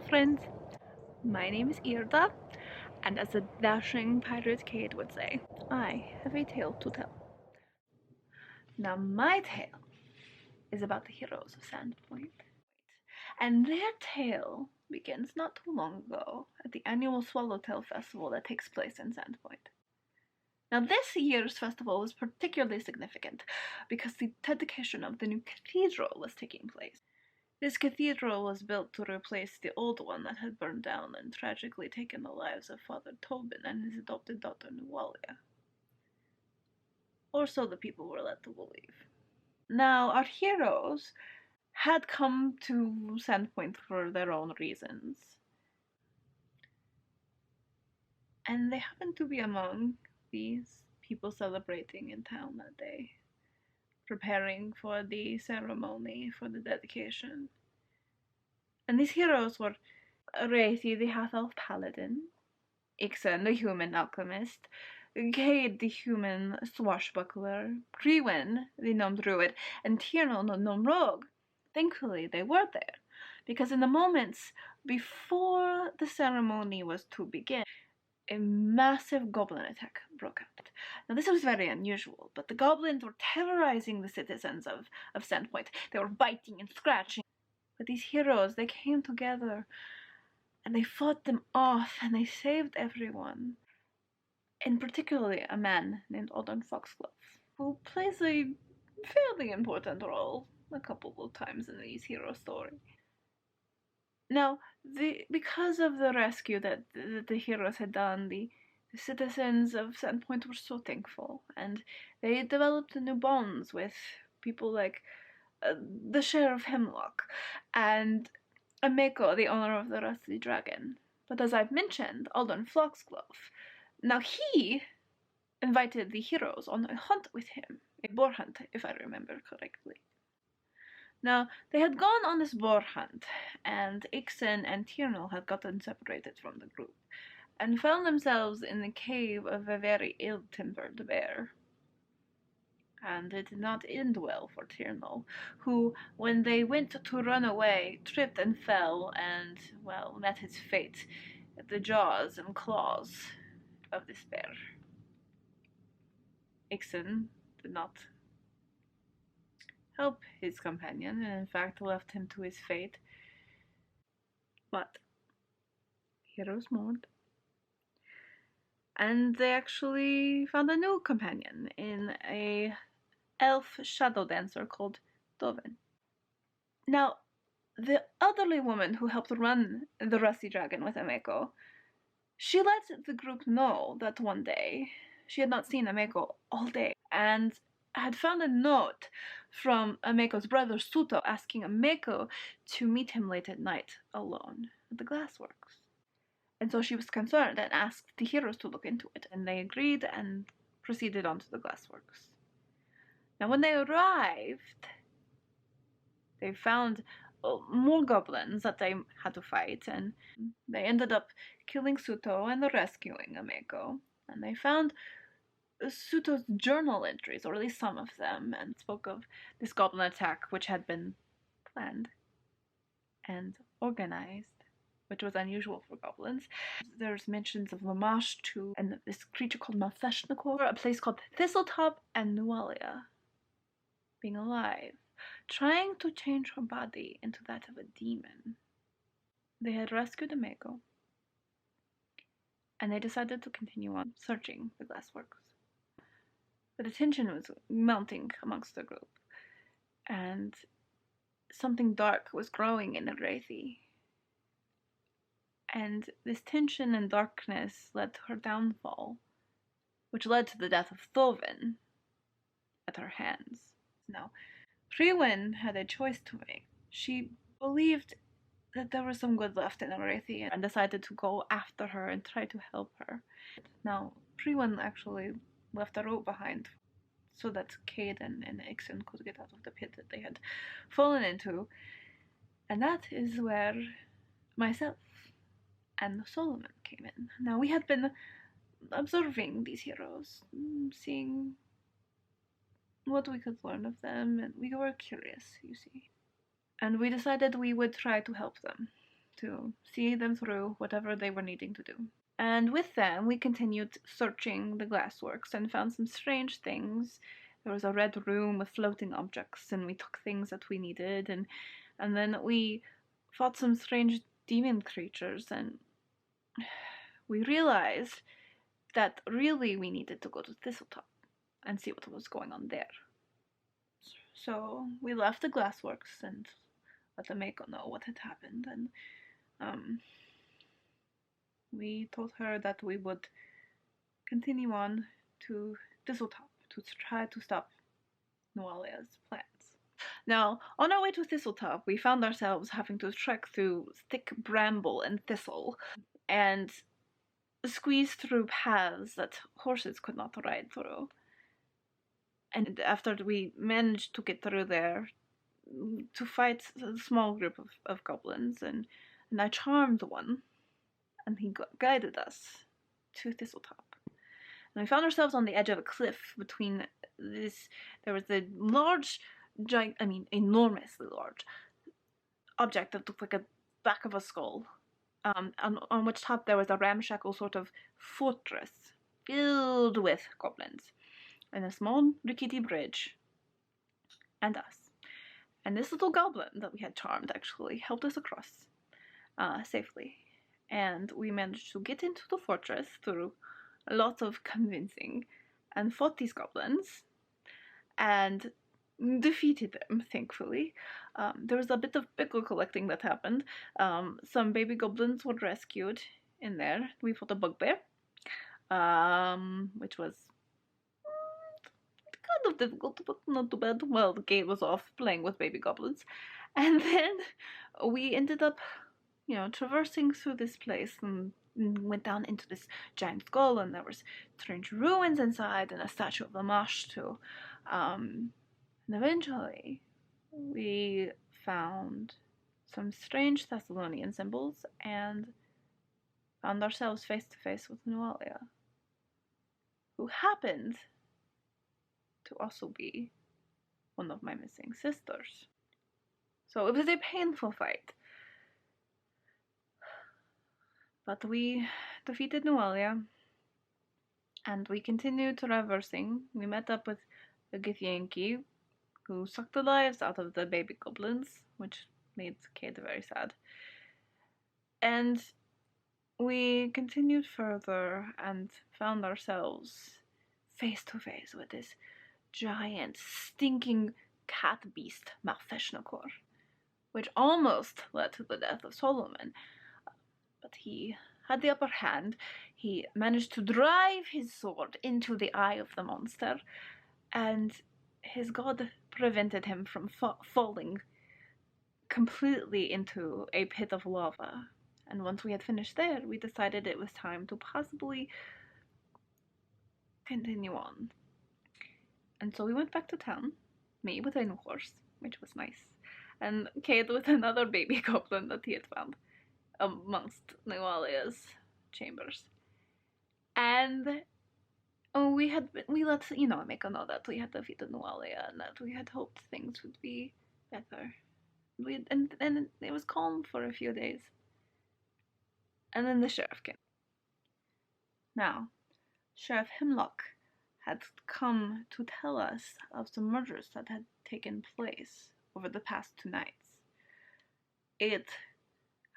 friends, my name is Eirda, and as a dashing pirate Kate would say, I have a tale to tell. Now my tale is about the heroes of Sandpoint, and their tale begins not too long ago at the annual Swallowtail Festival that takes place in Sandpoint. Now this year's festival was particularly significant because the dedication of the new cathedral was taking place. This cathedral was built to replace the old one that had burned down and tragically taken the lives of Father Tobin and his adopted daughter Nualia. Or so the people were led to believe. Now, our heroes had come to Sandpoint for their own reasons. And they happened to be among these people celebrating in town that day, preparing for the ceremony for the dedication. And these heroes were Wraithy, the half-elf paladin, Ixen, the human alchemist, Cade, the human swashbuckler, Priwen, the gnome druid, and Tierno, the gnome rogue. Thankfully, they were there, because in the moments before the ceremony was to begin, a massive goblin attack broke out. Now, this was very unusual, but the goblins were terrorizing the citizens of Sandpoint. They were biting and scratching. But these heroes, they came together, and they fought them off, and they saved everyone. And particularly a man named Alden Foxglove, who plays a fairly important role a couple of times in these hero story. Now, because of the rescue that the heroes had done, the citizens of Sandpoint were so thankful, and they developed new bonds with people like the Sheriff Hemlock and Ameko, the owner of the Rusty Dragon. But as I've mentioned, Alden Foxglove, now he invited the heroes on a hunt with him, a boar hunt, if I remember correctly. Now, they had gone on this boar hunt, and Ixen and Tierno had gotten separated from the group, and found themselves in the cave of a very ill-tempered bear. And it did not end well for Tierno, who, when they went to run away, tripped and fell, and, well, met his fate at the jaws and claws of this bear. Ixen did not help his companion, and in fact left him to his fate. But heroes mourned, and they actually found a new companion in a elf shadow dancer called Tobin. Now, the elderly woman who helped run the Rusty Dragon with Ameko, she let the group know that one day she had not seen Ameko all day, and had found a note from Ameko's brother Suto asking Ameko to meet him late at night alone at the glassworks. And so she was concerned and asked the heroes to look into it, and they agreed and proceeded on to the glassworks. Now when they arrived, they found more goblins that they had to fight, and they ended up killing Suto and rescuing Ameko. And they found Suto's journal entries, or at least some of them, and spoke of this goblin attack which had been planned and organized, which was unusual for goblins. There's mentions of Lamash too, and this creature called Malfeshnikor, a place called Thistletop, and Nualia being alive, trying to change her body into that of a demon. They had rescued Ameko, and they decided to continue on searching the glassworks. But the tension was mounting amongst the group, and something dark was growing in Wraithy. And this tension and darkness led to her downfall, which led to the death of Tobin at her hands. Now, Priwen had a choice to make. She believed that there was some good left in Wraithy and decided to go after her and try to help her. Now, Priwen actually left a rope behind so that Cade and Ixen could get out of the pit that they had fallen into. And that is where myself and Solomon came in. Now, we had been observing these heroes, seeing what we could learn of them, and we were curious, you see. And we decided we would try to help them. to see them through whatever they were needing to do. And with them, we continued searching the glassworks and found some strange things. There was a red room with floating objects, and we took things that we needed, and then we fought some strange demon creatures, and we realized that really we needed to go to Thistletop and see what was going on there. So we left the glassworks and let the Mako know what had happened, and we told her that we would continue on to Thistletop to try to stop Noalia's plans. Now, on our way to Thistletop, we found ourselves having to trek through thick bramble and thistle, and squeeze through paths that horses could not ride through. And after we managed to get through there, to fight a small group of goblins, and I charmed one, and he guided us to Thistletop. And we found ourselves on the edge of a cliff between this. There was a large, enormously large object that looked like a back of a skull, on which top there was a ramshackle sort of fortress filled with goblins, and a small rickety bridge, and us. And this little goblin that we had charmed actually helped us across safely. And we managed to get into the fortress through lots of convincing and fought these goblins and defeated them, thankfully. There was a bit of pickle collecting that happened. Some baby goblins were rescued in there. We fought a bugbear, which was kind of difficult, but not too bad. Well, the game was off playing with baby goblins. And then we ended up, traversing through this place and went down into this giant skull, and there was strange ruins inside and a statue of the marsh too. And eventually we found some strange Thessalonian symbols and found ourselves face to face with Noalia, who happened to also be one of my missing sisters. So it was a painful fight. But we defeated Noalia, and we continued traversing. We met up with the Githyanki, who sucked the lives out of the baby goblins, which made Kate very sad. And we continued further and found ourselves face to face with this giant, stinking cat beast, Malfeshnakor, which almost led to the death of Solomon. But he had the upper hand. He managed to drive his sword into the eye of the monster, and his god prevented him from falling completely into a pit of lava. And once we had finished there, we decided it was time to possibly continue on. And so we went back to town, me with a new horse, which was nice, and Kate with another baby goblin that he had found amongst Noalia's chambers. And we let Mako know that we had defeated Noalia and that we had hoped things would be better. And it was calm for a few days. And then the sheriff came. Now, Sheriff Hemlock had come to tell us of some murders that had taken place over the past 2 nights. It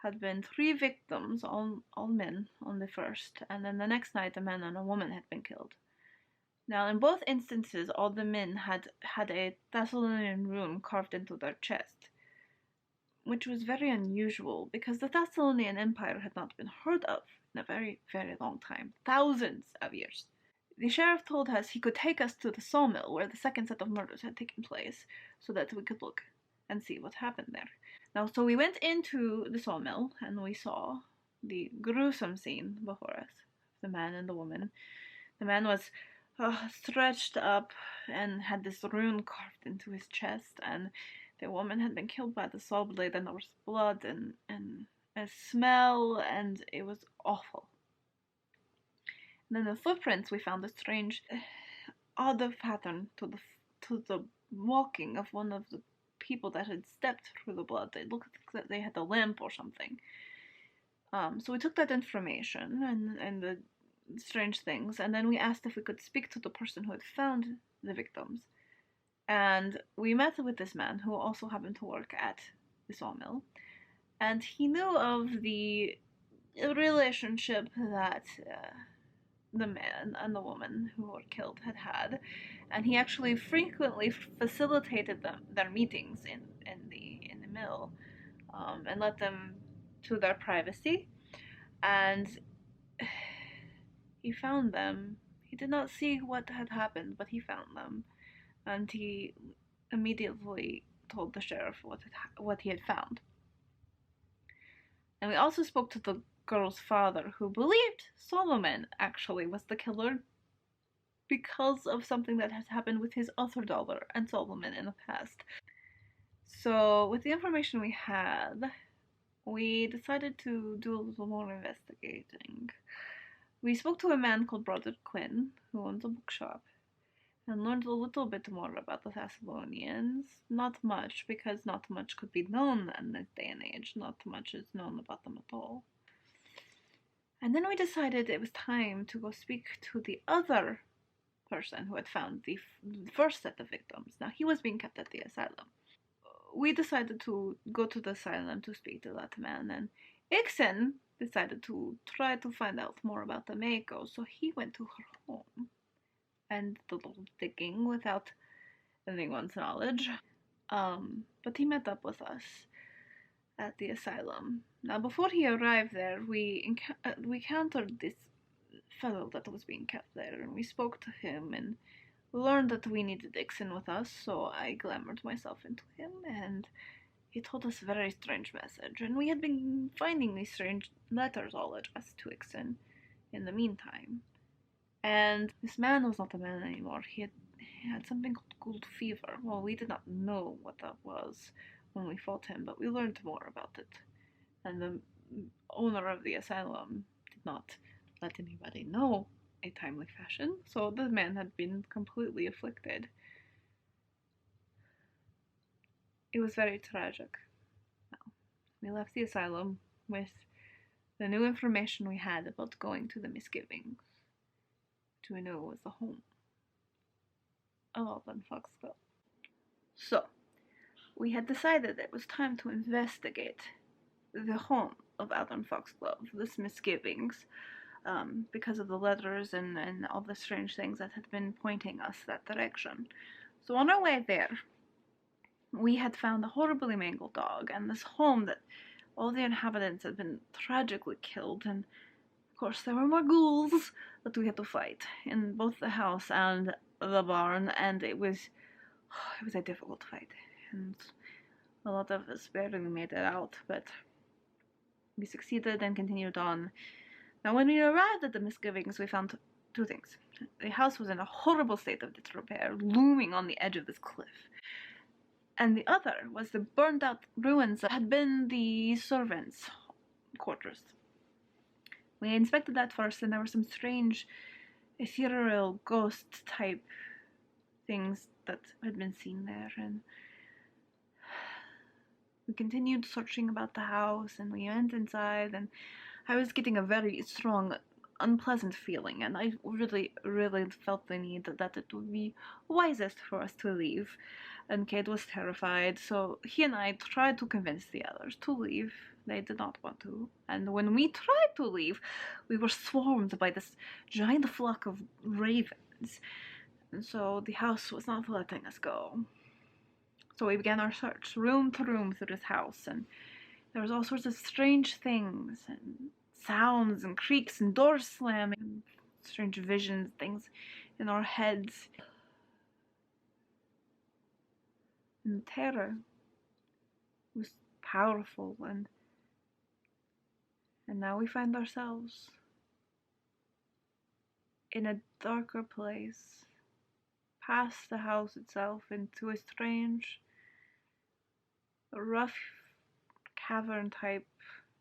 had been 3 victims, all men, on the first, and then the next night a man and a woman had been killed. Now, in both instances, all the men had a Thessalonian rune carved into their chest, which was very unusual because the Thessalonian Empire had not been heard of in a very, very long time, thousands of years. The sheriff told us he could take us to the sawmill where the second set of murders had taken place so that we could look and see what happened there. Now, so we went into the sawmill and we saw the gruesome scene before us, the man and the woman. The man was stretched up and had this rune carved into his chest, and the woman had been killed by the saw blade, and there was blood and a smell, and it was awful. And then the footprints, we found a strange, odd pattern to the walking of one of the people that had stepped through the blood. They looked like they had a limp or something. So we took that information and the strange things, and then we asked if we could speak to the person who had found the victims. And we met with this man who also happened to work at the sawmill, and he knew of the relationship that the man and the woman who were killed had, and he actually frequently facilitated their meetings in the mill, and let them to their privacy. And he found them. He did not see what had happened, but he found them, and he immediately told the sheriff what he had found. And we also spoke to the girl's father, who believed Solomon actually was the killer because of something that had happened with his other daughter and Solomon in the past. So, with the information we had, we decided to do a little more investigating. We spoke to a man called Brother Quinn, who owns a bookshop, and learned a little bit more about the Thessalonians. Not much, because not much could be known in this day and age. Not much is known about them at all. And then we decided it was time to go speak to the other person who had found the first set of victims. Now, he was being kept at the asylum. We decided to go to the asylum to speak to that man, and Ixen decided to try to find out more about the Mako, so he went to her home and did a little digging without anyone's knowledge. But he met up with us at the asylum. Now, before he arrived there, we encountered this fellow that was being kept there, and we spoke to him and learned that we needed Ixen with us, so I glamored myself into him, and he told us a very strange message, and we had been finding these strange letters all addressed to Ixen in the meantime. And this man was not a man anymore. He had something called gold fever. Well, we did not know what that was when we fought him, but we learned more about it. And the owner of the asylum did not let anybody know a timely fashion, so the man had been completely afflicted. It was very tragic. Well, we left the asylum with the new information we had about going to the Misgivings, which we knew was the home of Alban Foxglove. So, we had decided it was time to investigate the home of Alban Foxglove, this Misgivings, because of the letters and all the strange things that had been pointing us that direction. So on our way there, we had found a horribly mangled dog, and this home that all the inhabitants had been tragically killed, and of course there were more ghouls that we had to fight in both the house and the barn, and it was a difficult fight, and a lot of us barely made it out, but we succeeded and continued on. Now, when we arrived at the Misgivings, we found two things. The house was in a horrible state of disrepair, looming on the edge of this cliff. And the other was the burned out ruins that had been the servants' quarters. We inspected that first, and there were some strange ethereal ghost type things that had been seen there, and we continued searching about the house, and we went inside, and I was getting a very strong, unpleasant feeling, and I really, really felt the need that it would be wisest for us to leave. And Kate was terrified, so he and I tried to convince the others to leave. They did not want to. And when we tried to leave, we were swarmed by this giant flock of ravens. And so the house was not letting us go. So we began our search, room to room through this house, and there was all sorts of strange things, and sounds, and creaks, and doors slamming, and strange visions, things in our heads. And the terror was powerful, and now we find ourselves in a darker place, past the house itself, into a strange, rough cavern-type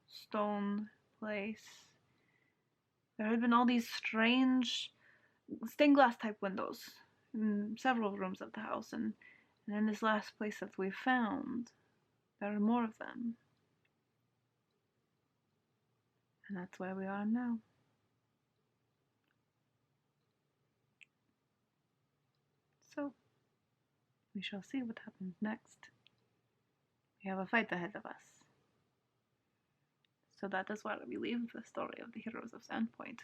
stone place. There had been all these strange stained glass-type windows in several rooms of the house, and in this last place that we found, there are more of them. And that's where we are now. So, we shall see what happens next. We have a fight ahead of us. So that is where we leave the story of the heroes of Sandpoint.